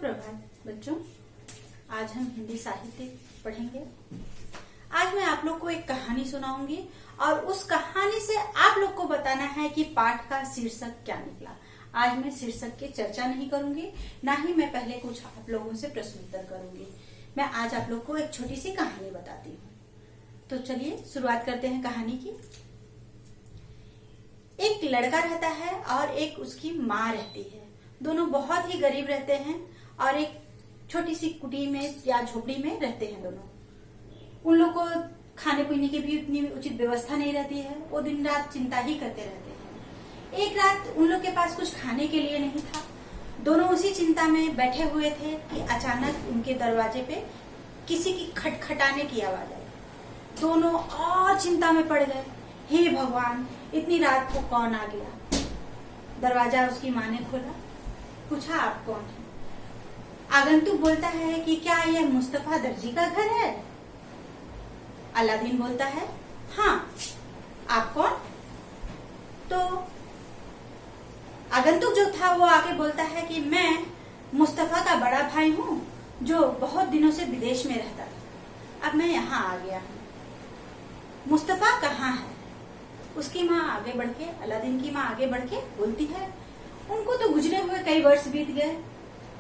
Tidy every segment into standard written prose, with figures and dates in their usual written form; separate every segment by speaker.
Speaker 1: सुप्रभात बच्चों। आज हम हिंदी साहित्य पढ़ेंगे। आज मैं आप लोग को एक कहानी सुनाऊंगी और उस कहानी से आप लोग को बताना है कि पाठ का शीर्षक क्या निकला। आज मैं शीर्षक की चर्चा नहीं करूंगी, ना ही मैं पहले कुछ आप लोगों से प्रश्नोत्तर करूंगी। मैं आज आप लोग को एक छोटी सी कहानी बताती हूँ। तो चलिए शुरुआत करते हैं कहानी की। एक लड़का रहता है और एक उसकी माँ रहती है। दोनों बहुत ही गरीब रहते हैं और एक छोटी सी कुटी में या झोपड़ी में रहते हैं दोनों। उन लोग को खाने पीने की भी उतनी उचित व्यवस्था नहीं रहती है। वो दिन रात चिंता ही करते रहते हैं। एक रात उन लोग के पास कुछ खाने के लिए नहीं था। दोनों उसी चिंता में बैठे हुए थे कि अचानक उनके दरवाजे पे किसी की खटखटाने की आवाज आई। दोनों और चिंता में पड़ गए। हे भगवान, इतनी रात को कौन आ गया? दरवाजा उसकी माँ ने खोला। पूछा, आप कौन है? आगंतुक बोलता है कि क्या यह मुस्तफा दर्जी का घर है? अलादीन बोलता है, हाँ। आप कौन? तो आगंतुक जो था वो आके बोलता है कि मैं मुस्तफा का बड़ा भाई हूँ जो बहुत दिनों से विदेश में रहता था। अब मैं यहाँ आ गया हूँ। मुस्तफा कहाँ है? उसकी माँ आगे बढ़ के, अलादीन की माँ आगे बढ़ के बोलती है, उनको तो गुजरे हुए कई वर्ष बीत गए।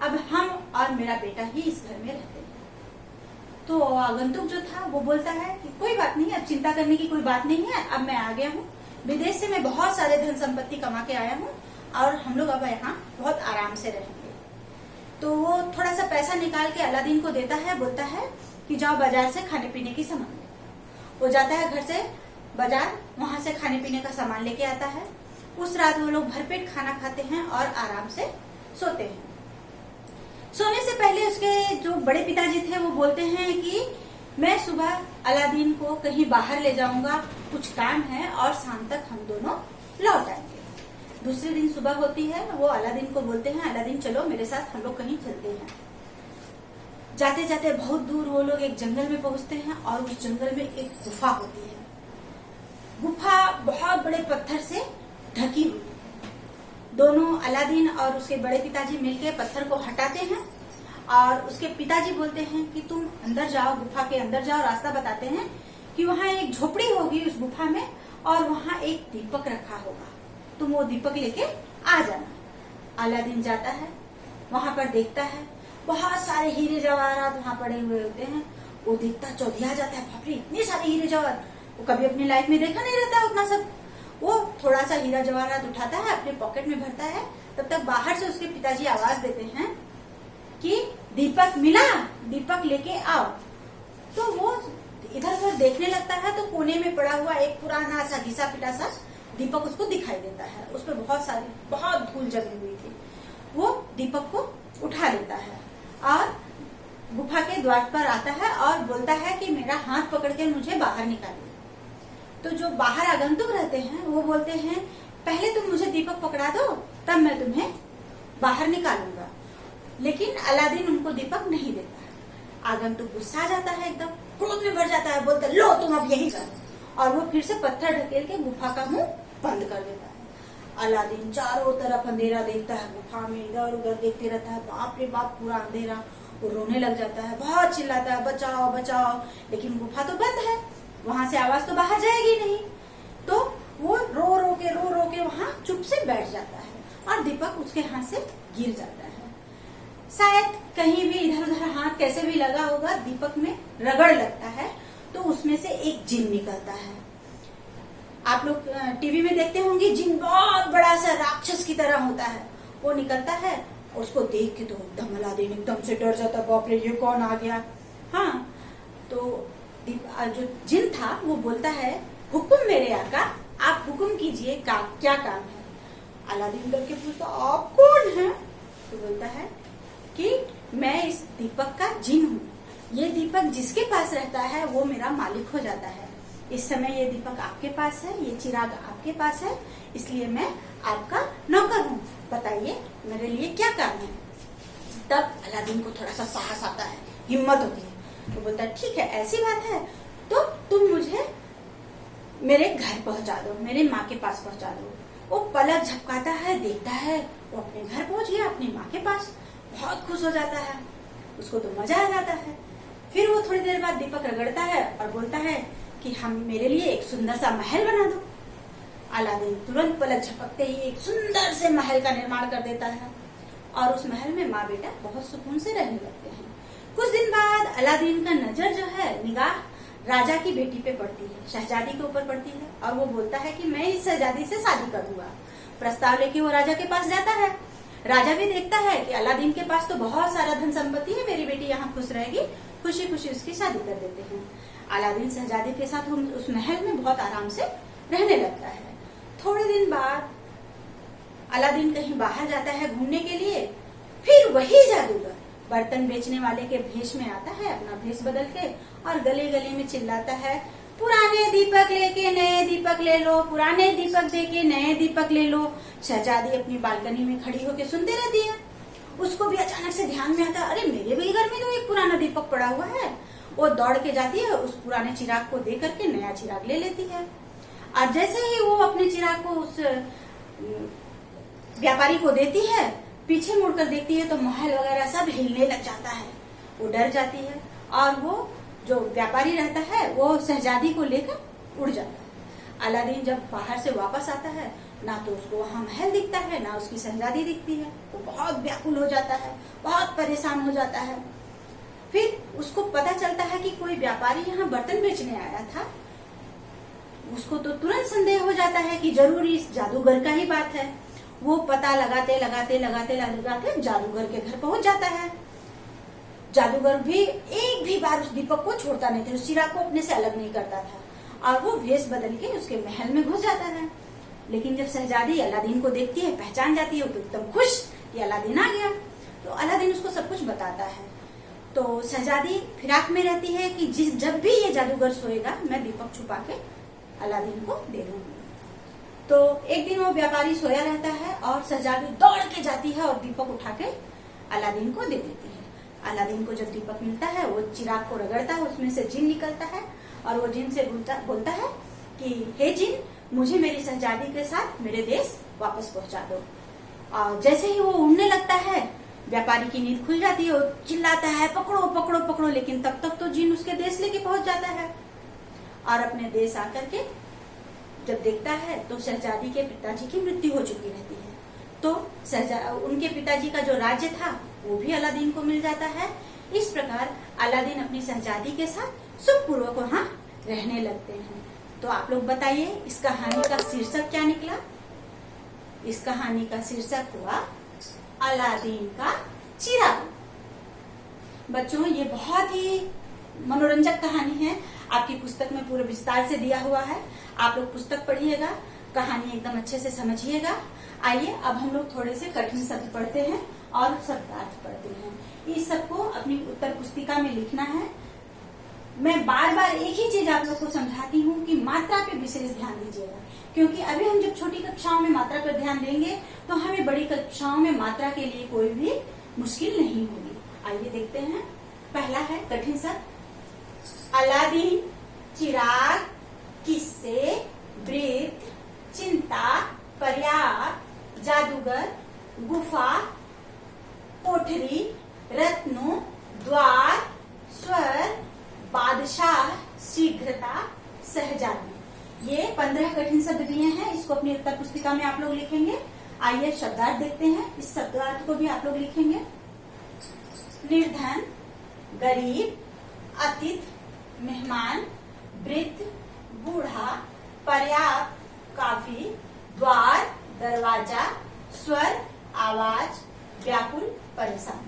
Speaker 1: अब हम और मेरा बेटा ही इस घर में रहते हैं। तो आगंतुक जो था वो बोलता है कि कोई बात नहीं, अब चिंता करने की कोई बात नहीं है। अब मैं आ गया हूँ विदेश से, मैं बहुत सारे धन संपत्ति कमा के आया हूँ और हम लोग अब यहाँ बहुत आराम से रहेंगे। तो वो थोड़ा सा पैसा निकाल के अलादीन को देता है, बोलता है कि जाओ बाजार से खाने पीने की सामान ले। वो जाता है घर से बाजार, वहां से खाने पीने का सामान लेके आता है। उस रात वो लोग भरपेट खाना खाते हैं और आराम से सोते हैं। सोने से पहले उसके जो बड़े पिताजी थे वो बोलते हैं कि मैं सुबह अलादीन को कहीं बाहर ले जाऊंगा, कुछ काम है और शाम तक हम दोनों लौट आएंगे। दूसरे दिन सुबह होती है, वो अलादीन को बोलते हैं, अलादीन चलो मेरे साथ, हम लोग कहीं चलते हैं। जाते जाते बहुत दूर वो लोग एक जंगल में पहुंचते हैं और उस जंगल में एक गुफा होती है। गुफा बहुत बड़े पत्थर से ढकी हुई। दोनों अलादीन और उसके बड़े पिताजी मिलकर पत्थर को हटाते हैं और उसके पिताजी बोलते हैं कि तुम अंदर जाओ, गुफा के अंदर जाओ। रास्ता बताते हैं कि वहाँ एक झोपड़ी होगी उस गुफा में और वहाँ एक दीपक रखा होगा, तुम वो दीपक लेके आ जाना। अलादीन जाता है, वहां पर देखता है बहुत सारे हीरे जवाहरात वहां पड़े हुए होते हैं। वो देखता चौधिया जाता है, बाप रे इतने सारे हीरे जवाहरात, वो कभी अपनी लाइफ में देखा नहीं रहता उतना सब। वो थोड़ा सा हीरा जवाहरात उठाता है, अपने पॉकेट में भरता है। तब तक बाहर से उसके पिताजी आवाज देते हैं कि दीपक मिला, दीपक लेके आओ। तो वो इधर उधर देखने लगता है तो कोने में पड़ा हुआ एक पुराना सा घिसा पिटा सा दीपक उसको दिखाई देता है। उस पर बहुत धूल जमी हुई थी। वो दीपक को उठा लेता है और गुफा के द्वार पर आता है और बोलता है कि मेरा हाथ पकड़ के मुझे बाहर निकालिए। तो जो बाहर आगंतुक रहते हैं वो बोलते हैं, पहले तुम मुझे दीपक पकड़ा दो, तब मैं तुम्हें बाहर निकालूंगा। लेकिन अलादीन उनको दीपक नहीं देता। आगंतुक गुस्सा जाता है, एकदम क्रोध में भर जाता है, बोलता लो तुम अब यही करो। और वो फिर से पत्थर ढकेल के गुफा का मुंह बंद कर देता है। अलादीन चारों तरफ अंधेरा देखता है, गुफा में इधर उधर देखते रहता है। बाप रे बाप, पूरा अंधेरा। वो रोने लग जाता है, बहुत चिल्लाता है, बचाओ बचाओ। लेकिन गुफा तो बंद है, वहां से आवाज तो बाहर जाएगी नहीं। तो वो रो रो के वहां चुप से बैठ जाता है और दीपक उसके हाथ से गिर जाता है। शायद कहीं भी इधर उधर हाथ कैसे भी लगा होगा, दीपक में रगड़ लगता है तो उसमें से एक जिन निकलता है। आप लोग टीवी में देखते होंगे, जिन बहुत बड़ा सा राक्षस की तरह होता है। वो निकलता है, उसको देख के तो एकदम अलादीन एकदम से डर जाता, बाप रे ये कौन आ गया। हाँ, तो जो जिन था वो बोलता है, हुक्म मेरे आका, आप हुक्म कीजिए, क्या काम है? अलादीन डर के पूछता, आप कौन है? तो बोलता है कि मैं इस दीपक का जिन हूँ। ये दीपक जिसके पास रहता है वो मेरा मालिक हो जाता है। इस समय ये दीपक आपके पास है, ये चिराग आपके पास है, इसलिए मैं आपका नौकर हूँ। बताइए मेरे लिए क्या काम है? तब अलादीन को थोड़ा सा साहस आता है, हिम्मत होती है। तो बोलता है, ठीक है ऐसी बात है तो तुम मुझे मेरे घर पहुंचा दो, मेरे माँ के पास पहुंचा दो। वो पलक झपकाता है, देखता है वो अपने घर पहुंच गया, अपनी माँ के पास। बहुत खुश हो जाता है, उसको तो मजा आ जाता है। फिर वो थोड़ी देर बाद दीपक रगड़ता है और बोलता है कि हम मेरे लिए एक सुंदर सा महल बना दो। अलादीन तुरंत पलक झपकते ही एक सुंदर से महल का निर्माण कर देता है और उस महल में माँ बेटा बहुत सुकून से रहने लगते हैं। कुछ दिन बाद अलादीन का नजर जो है, निगाह राजा की बेटी पे पड़ती है, शहजादी के ऊपर पड़ती है और वो बोलता है कि मैं इस शहजादी से शादी करूंगा। प्रस्ताव लेके वो राजा के पास जाता है। राजा भी देखता है कि अलादीन के पास तो बहुत सारा धन संपत्ति है, मेरी बेटी यहाँ खुश रहेगी, खुशी खुशी उसकी शादी कर देते हैं। अलादीन शहजादी के साथ उस महल में बहुत आराम से रहने लगता है। थोड़े दिन बाद अलादीन कहीं बाहर जाता है घूमने के लिए, फिर वही जादूगर बर्तन बेचने वाले के भेष में आता है, अपना भेष बदल के, और गले गले में चिल्लाता है, पुराने दीपक लेके नए दीपक ले लो, पुराने दीपक देके नए दीपक ले लो। शहजादी अपनी बालकनी में खड़ी होकर सुनती रहती है। उसको भी अचानक से ध्यान में आता है, अरे मेरे भी घर में तो एक पुराना दीपक पड़ा हुआ है। वो दौड़ के जाती है, उस पुराने चिराग को दे करके नया चिराग ले लेती है। और जैसे ही वो अपने चिराग को उस व्यापारी को देती है, पीछे मुड़कर देखती है तो महल वगैरह सब हिलने लग जाता है। वो डर जाती है और वो जो व्यापारी रहता है वो शहजादी को लेकर उड़ जाता है। अलादीन जब बाहर से वापस आता है, ना तो उसको वहां महल दिखता है, ना उसकी शहजादी दिखती है। वो बहुत व्याकुल हो जाता है, बहुत परेशान हो जाता है। फिर उसको पता चलता है कि कोई व्यापारी यहाँ बर्तन बेचने आया था। उसको तो तुरंत संदेह हो जाता है कि जरूर इस जादूगर का ही बात है। वो पता लगाते लगाते लगाते लगाते जादूगर के घर पहुंच जाता है। जादूगर भी एक भी बार उस दीपक को छोड़ता नहीं था, उस चिराग को अपने से अलग नहीं करता था और वो भेष बदल के उसके महल में घुस जाता है। लेकिन जब शहजादी अलादीन को देखती है, पहचान जाती है, तो एकदम खुश कि अलादीन आ गया। तो अलादीन उसको सब कुछ बताता है। तो शहजादी फिराक में रहती है कि जब भी ये जादूगर सोएगा मैं दीपक छुपा के अलादीन को दे दूंगी। तो एक दिन वो व्यापारी सोया रहता है और शहजादी दौड़ के जाती है और दीपक उठा के अलादीन को दे देती है। अलादीन को जब दीपक मिलता है, वो चिराग को रगड़ता है, उसमें से जिन निकलता है और वो जिन से बोलता है कि हे जिन, मुझे मेरी शहजादी के साथ मेरे देश वापस पहुंचा दो। और जैसे ही वो उड़ने लगता है, व्यापारी की नींद खुल जाती है, वो चिल्लाता है पकड़ो पकड़ो पकड़ो, लेकिन तब तक तो जिन उसके देश लेके पहुंच जाता है। और अपने देश आकर के जब देखता है तो शहजादी के पिताजी की मृत्यु हो चुकी रहती है। तो उनके पिताजी का जो राज्य था वो भी अलादीन को मिल जाता है। इस प्रकार अलादीन अपनी शहजादी के साथ सुखपूर्वक वहाँ रहने लगते हैं। तो आप लोग बताइए इस कहानी का शीर्षक क्या निकला? इस कहानी का शीर्षक हुआ अलादीन का चिराग। बच्चों, ये बहुत ही मनोरंजक कहानी है। आपकी पुस्तक में पूरे विस्तार से दिया हुआ है। आप लोग पुस्तक पढ़िएगा, कहानी एकदम अच्छे से समझिएगा। आइए अब हम लोग थोड़े से कठिन शब्द पढ़ते हैं और शब्दार्थ पढ़ते हैं। इस सबको अपनी उत्तर पुस्तिका में लिखना है। मैं बार बार एक ही चीज आप लोग को समझाती हूँ कि मात्रा पे विशेष ध्यान दीजिएगा, क्योंकि अभी हम जब छोटी कक्षाओं में मात्रा पर ध्यान देंगे तो हमें बड़ी कक्षाओं में मात्रा के लिए कोई भी मुश्किल नहीं होगी। आइए देखते हैं। पहला है कठिन शब्द अलादीन, चिराग, किस्से, वृत्त, चिंता, पर्याप्त, जादूगर, गुफा, कोठरी, रत्नों, द्वार, स्वर, बादशाह, शीघ्रता, शहजादी। ये 15 कठिन शब्द दिए हैं। इसको अपनी उत्तर पुस्तिका में आप लोग लिखेंगे। आइए शब्दार्थ देखते हैं। इस शब्दार्थ को भी आप लोग लिखेंगे। निर्धन, गरीब, अतिथि, मेहमान, वृद्ध, बूढ़ा, पर्याप्त, काफी, द्वार, दरवाजा, स्वर, आवाज, व्याकुल, परेशान।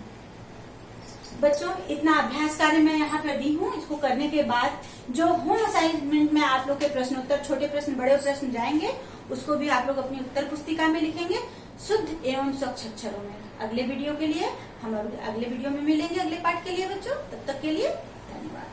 Speaker 1: बच्चों, इतना अभ्यास कार्य मैं यहाँ पर दी हूँ। इसको करने के बाद जो होम असाइनमेंट में आप लोग के प्रश्नोत्तर, छोटे प्रश्न, बड़े प्रश्न जाएंगे, उसको भी आप लोग अपनी उत्तर पुस्तिका में लिखेंगे शुद्ध एवं स्वच्छ अक्षरों में। अगले वीडियो के लिए हम अगले वीडियो में मिलेंगे, अगले पाठ के लिए बच्चों। तब तक के लिए धन्यवाद।